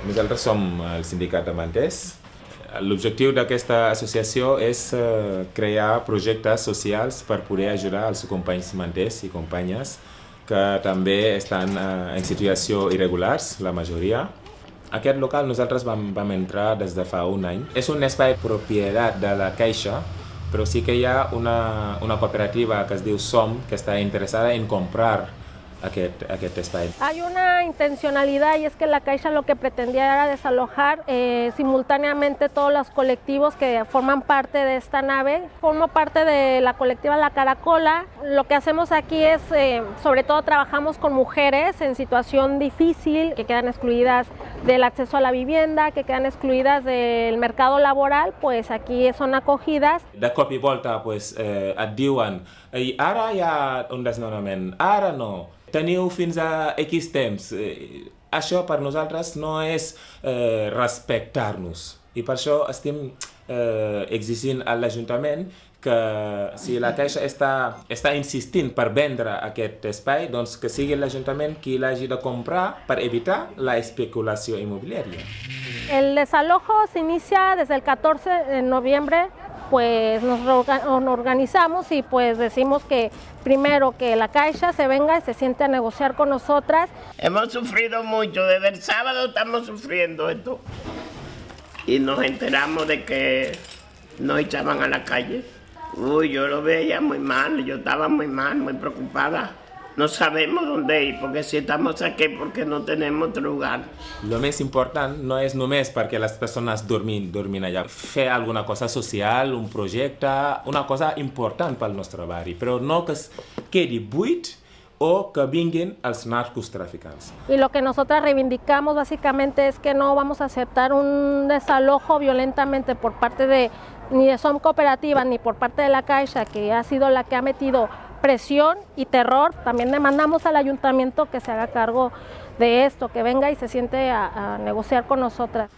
Nosaltres som el Sindicat de Manters. L'objectiu d'aquesta associació és crear projectes socials per poder ajudar els companys manters i companyes que també estan en situació irregulars, la majoria. Aquest local nosaltres vam entrar des de fa un any. És un espai propietat de la Caixa, però sí que hi ha una cooperativa que es diu SOM que està interessada en comprar aquest espai. Hay una intencionalidad y es que la Caixa lo que pretendía era desalojar simultáneamente todos los colectivos que forman parte de esta nave. Formo parte de la colectiva La Caracola. Lo que hacemos aquí es, sobre todo trabajamos con mujeres en situación difícil, que quedan excluidas del acceso a la vivienda, que quedan excluidas del mercado laboral, pues aquí son acogidas. De cop i volta pues, et diuen ara hi ha un desnonament, ara no. Teniu fins a X temps. Això per nosaltres no és respectar-nos. I per això estem exigint a l'Ajuntament que si la Caixa està insistint per vendre aquest espai, doncs que sigui l'Ajuntament qui l'hagi de comprar per evitar la especulació immobiliària. El desalojo se inicia desde el 14 de noviembre. Pues nos organizamos y pues decimos que primero que la Caixa se venga y se siente a negociar con nosotras. Hemos sufrido mucho, desde el sábado estamos sufriendo esto y nos enteramos de que nos echaban a la calle. Uy, yo lo veía muy mal, yo estaba muy mal, muy preocupada. No sabemos dónde ir, porque si estamos aquí porque no tenemos otro lugar. Lo més important no és només perquè les persones dormin allà. Fer alguna cosa social, un projecte, una cosa important pel nostre barri, però no que es quedi buit o que vinguin els narcotraficants. Y lo que nosotras reivindicamos básicamente es que no vamos a aceptar un desalojo violentamente por parte ni de SOM Cooperativa ni por parte de la Caixa, que ha sido la que ha metido presión y terror. También demandamos al ayuntamiento que se haga cargo de esto, que venga y se siente a negociar con nosotras.